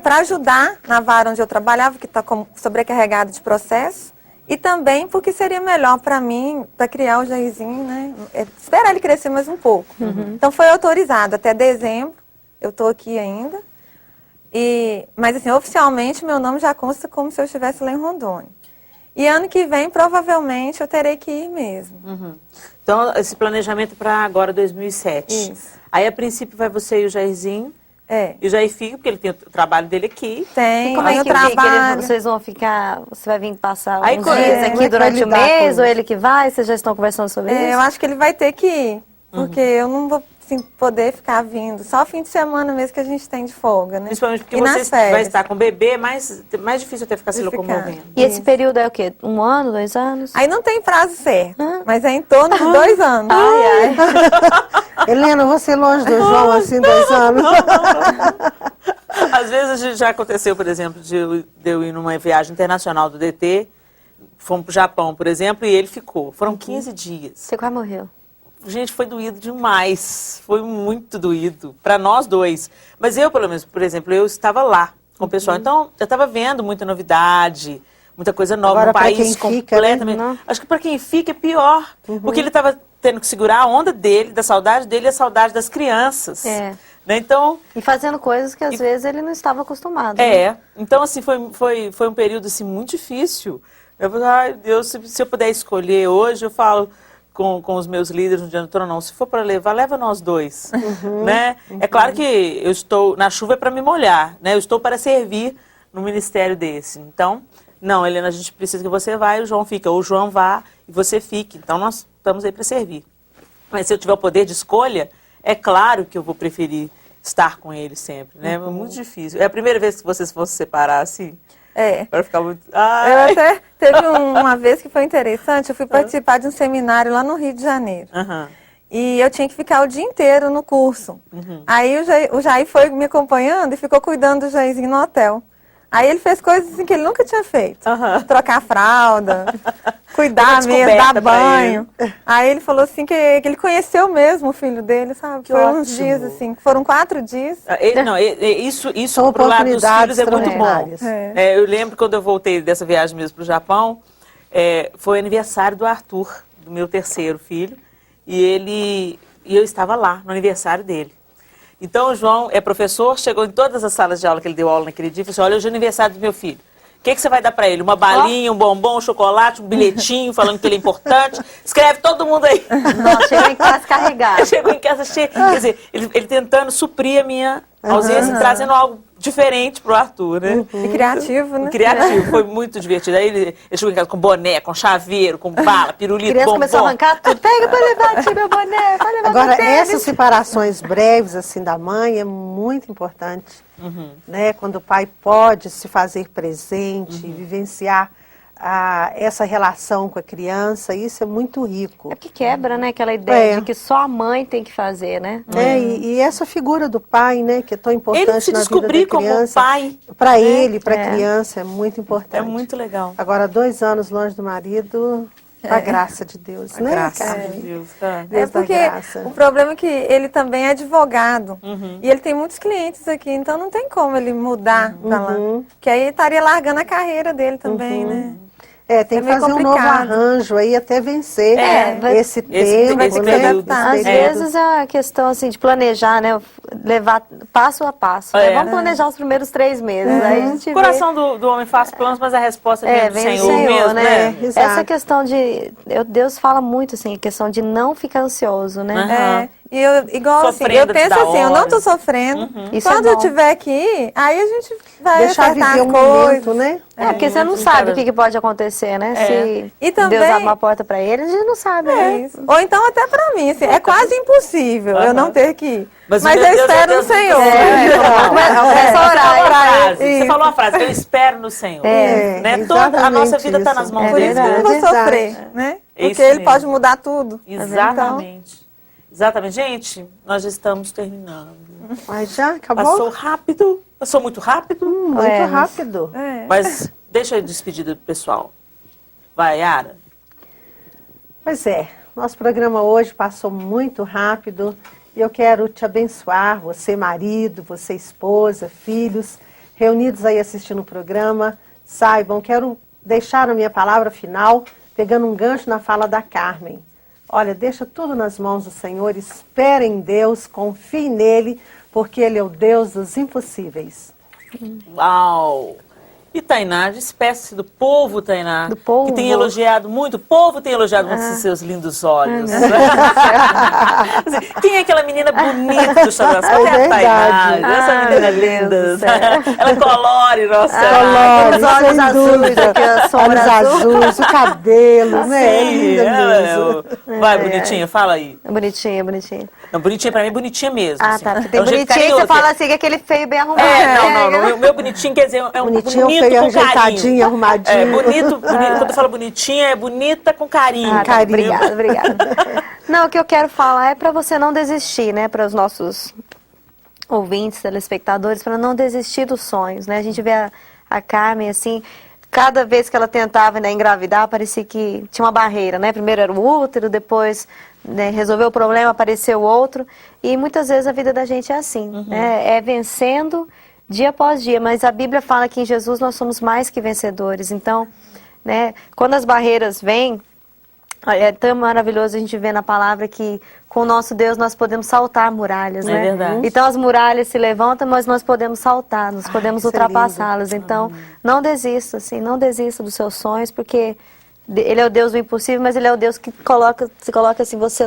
Para ajudar na vara onde eu trabalhava, que está sobrecarregado de processo. E também porque seria melhor para mim, para criar o Jairzinho, né? Esperar ele crescer mais um pouco. Então foi autorizado até dezembro. Eu estou aqui ainda. Mas assim, oficialmente meu nome já consta como se eu estivesse lá em Rondônia. E ano que vem, provavelmente, eu terei que ir mesmo. Então, esse planejamento para agora, 2007. Isso. Aí, a princípio, vai você e o Jairzinho. E o Jair fica, porque ele tem o trabalho dele aqui. Tem, Como é tem o que fica? trabalho. Vocês vão ficar, você vai vir passar Aí, uns quando- dias como aqui é que durante vai o lidar com mês, isso? ou ele que vai? Vocês já estão conversando sobre isso? Eu acho que ele vai ter que ir. Porque eu não vou assim, poder ficar vindo. Só fim de semana mesmo que a gente tem de folga, né? Principalmente porque E você nas vai férias. estar com o bebê, é mais difícil até ficar se De ficar. locomovendo. E esse Isso. período é o quê? 1 ano, 2 anos? Aí não tem prazo certo, mas é em torno de 2 anos. Helena, você longe do João assim 2 anos? Às vezes já aconteceu, por exemplo, de eu ir numa viagem internacional do DT, fomos para o Japão, por exemplo, e ele ficou. Foram 15 dias. Você quase morreu. Gente, foi doído demais. Foi muito doído. Para nós dois. Mas eu, pelo menos, por exemplo, eu estava lá com o pessoal. Então, eu estava vendo muita novidade, muita coisa nova. Agora, Um pra país quem fica, completamente... né? Acho que para quem fica é pior. Porque ele estava tendo que segurar a onda dele, da saudade dele e a saudade das crianças. É. Né? Então... E fazendo coisas que às vezes ele não estava acostumado. né? Então, assim, foi um período, assim, muito difícil. Eu falei, ai, Deus, se eu puder escolher hoje, eu falo com os meus líderes no dia do trono, não, se for para levar, leva nós dois, né? É claro que eu estou, na chuva é para me molhar, né? Eu estou para servir no ministério desse. Então, não, Helena, a gente precisa que você vá e o João fica, ou o João vá e você fique. Então, nós estamos aí para servir. Mas se eu tiver o poder de escolha, é claro que eu vou preferir estar com ele sempre, né? É muito difícil. É a primeira vez que vocês vão se separar, assim? Para ficar muito... Ai. Eu até teve uma vez que foi interessante, eu fui participar de um seminário lá no Rio de Janeiro. E eu tinha que ficar o dia inteiro no curso. Aí o Jair foi me acompanhando e ficou cuidando do Jairzinho no hotel. Aí ele fez coisas assim que ele nunca tinha feito. Trocar fralda, cuidar Uma mesmo, descoberta dar pra banho. Aí ele falou assim que ele conheceu mesmo o filho dele, sabe? Que Foi uns ótimo. dias assim, foram 4 dias. Isso São pro lado dos oportunidades filhos é muito bom. extraordinárias. Eu lembro quando eu voltei dessa viagem mesmo pro Japão, foi aniversário do Arthur, do meu terceiro filho, e eu estava lá no aniversário dele. Então o João é professor, chegou em todas as salas de aula que ele deu aula naquele dia e falou assim, olha, hoje é aniversário do meu filho. O que você vai dar para ele? Uma balinha, um bombom, um chocolate, um bilhetinho falando que ele é importante? Escreve todo mundo aí. Nossa, chegou em casa carregado. Chegou em casa cheio. Quer dizer, ele tentando suprir a minha ausência e trazendo algo diferente pro Arthur, né? E criativo, né? Criativo, foi muito divertido. Aí ele chegou em casa com boné, com chaveiro, com bala, A pirulito, criança bombom. começou a arrancar tudo. Pega pra levar aqui meu boné, vai levar Agora, meu tênis. essas separações breves assim da mãe é muito importante, né? Quando o pai pode se fazer presente, vivenciar essa relação com a criança, isso é muito rico. É porque quebra, né? Aquela ideia É. de que só a mãe tem que fazer, né? E essa figura do pai, né, que é tão importante Ele se na vida descobrir da como criança, pai. para ele, para a criança, é muito importante. É muito legal. Agora, 2 anos longe do marido, a graça de Deus, né? Graças a Carmen? Deus, cara. É Deus da porque graça. o problema é que ele também é advogado. E ele tem muitos clientes aqui, então não tem como ele mudar pra lá. Porque aí ele estaria largando a carreira dele também, né? Tem É que meio fazer um novo complicado. arranjo aí até vencer vai- esse tempo, esse né? período. Às vezes é uma questão assim de planejar, né? Levar passo a passo. Né? Vamos planejar os primeiros 3 meses. Aí a gente O coração do homem faz planos, mas a resposta vem do vem do Senhor, mesmo, né? Exato. Essa questão de... Deus fala muito, assim, a questão de não ficar ansioso, né? E eu, igual assim, Sofrendo eu antes penso da assim, eu hora. não tô sofrendo. Isso é Quando eu bom. tiver que ir, aí a gente vai Deixar acertar viver as o coisas. momento, né? Porque você não sabe o que pode acontecer, né? Se E também- Deus abre uma porta pra ele, a gente não sabe. né? Isso. Ou então até pra mim, assim, é quase impossível eu não ter que ir. Mas Mas, o meu eu Deus é espero Deus no do Senhor. Começa a orar. Você falou uma frase, eu espero no Senhor. né? Toda a nossa vida está nas mãos Por dele. isso que eu não vou Verdade. sofrer, né? É isso Porque ele mesmo. pode mudar tudo. Exatamente. Exatamente. Gente, nós já estamos terminando. Mas já acabou? Passou rápido. Passou muito rápido. Muito rápido. Mas deixa eu despedir do pessoal. Vai, Yara. Pois é, nosso programa hoje passou muito rápido e eu quero te abençoar, você marido, você esposa, filhos, reunidos aí assistindo o programa, saibam, quero deixar a minha palavra final, pegando um gancho na fala da Carmen. Olha, deixa tudo nas mãos do Senhor, espere em Deus, confie nele, porque Ele é o Deus dos impossíveis. Uau! E Tainá, despeça-se do povo, Tainá. Do povo. Que tem elogiado muito. O povo tem elogiado muito esses seus lindos olhos. Quem é aquela menina bonita do Chagas? Cadê a Tainá? verdade. Essa menina linda. Ela colore, nossa. Colore, os olhos sem azuis dúvida. aqui, a sombra Olhos azul. azuis, o cabelo, né? É linda mesmo. Vai, bonitinha, fala aí. Bonitinha, bonitinha. Não, bonitinha pra mim é bonitinha mesmo. Ah, assim. tá. Porque É tem um jeito bonitinha que carinhoso. você fala assim, que é aquele feio bem arrumado. Não. Meu bonitinho quer dizer, é um Bonitinho, bonito feio, com ajeitadinho, carinho. arrumadinho. É, bonito. Quando eu falo bonitinha, é bonita com carinho. Ah, tá. Obrigada. Não, o que eu quero falar é para você não desistir, né? Para os nossos ouvintes, telespectadores, para não desistir dos sonhos, né? A gente vê a Carmen, assim, cada vez que ela tentava, né, engravidar, parecia que tinha uma barreira, né? Primeiro era o útero, depois, né, resolveu o problema, apareceu outro. E muitas vezes a vida da gente é assim, né? É vencendo dia após dia. Mas a Bíblia fala que em Jesus nós somos mais que vencedores. Então, né, quando as barreiras vêm, é tão maravilhoso a gente ver na palavra que com o nosso Deus nós podemos saltar muralhas, né? verdade. Então as muralhas se levantam, mas nós podemos saltar, nós podemos isso é ultrapassá-las. Então não desista, assim, não desista dos seus sonhos, porque Ele é o Deus do impossível, mas Ele é o Deus que se coloca assim, você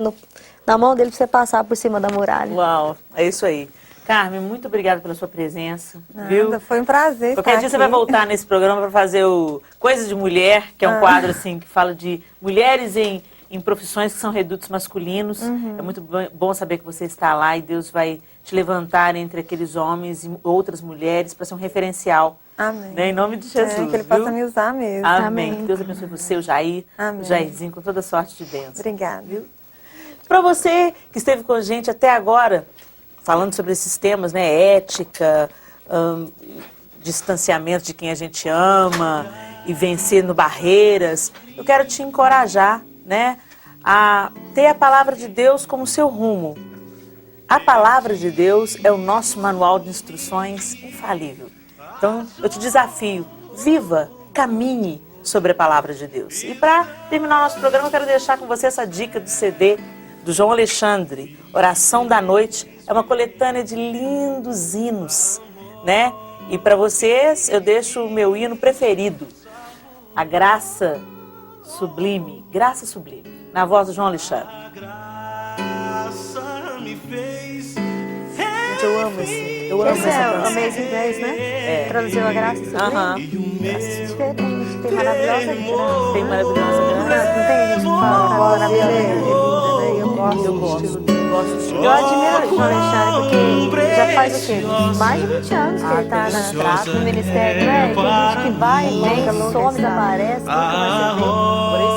na mão dele para você passar por cima da muralha. Uau, é isso aí. Carmen, muito obrigada pela sua presença. Viu? Foi um prazer Qualquer estar dia aqui. você vai voltar nesse programa para fazer o Coisas de Mulher, que é um quadro assim que fala de mulheres em profissões que são redutos masculinos. É muito bom saber que você está lá e Deus vai te levantar entre aqueles homens e outras mulheres para ser um referencial. Amém. Né? Em nome de Jesus. Que Ele viu? possa me usar mesmo. Amém. Que Deus abençoe você, o Jair, Amém. o Jairzinho, com toda sorte de bênção. Obrigada. Para você que esteve com a gente até agora, falando sobre esses temas, né, ética, distanciamento de quem a gente ama e vencendo barreiras, eu quero te encorajar, né, a ter a palavra de Deus como seu rumo. A palavra de Deus é o nosso manual de instruções infalível. Então, eu te desafio, viva, caminhe sobre a palavra de Deus. E para terminar o nosso programa, eu quero deixar com você essa dica do CD do João Alexandre, Oração da Noite. É uma coletânea de lindos hinos, né? E para vocês, eu deixo o meu hino preferido, a Graça Sublime, na voz do João Alexandre. Graça me fez Gente, eu amo esse. Eu amo Esse essa é o canção. Amazing Grace, né? Traduziu a graça. Aham. Diferente. Tem maravilhosa graça. Tem maravilhosa Não graça. tem gente que A fala voz maravilhosa dele é graça. linda, né? Eu gosto Eu do gosto. estilo dele. Gosto do estilo. Eu admiro o João Alexandre porque já faz o quê? Mais de 20 anos que ele tá no ministério, né? Tem gente que vai, vem, some, desaparece, nunca mais se vê. Agora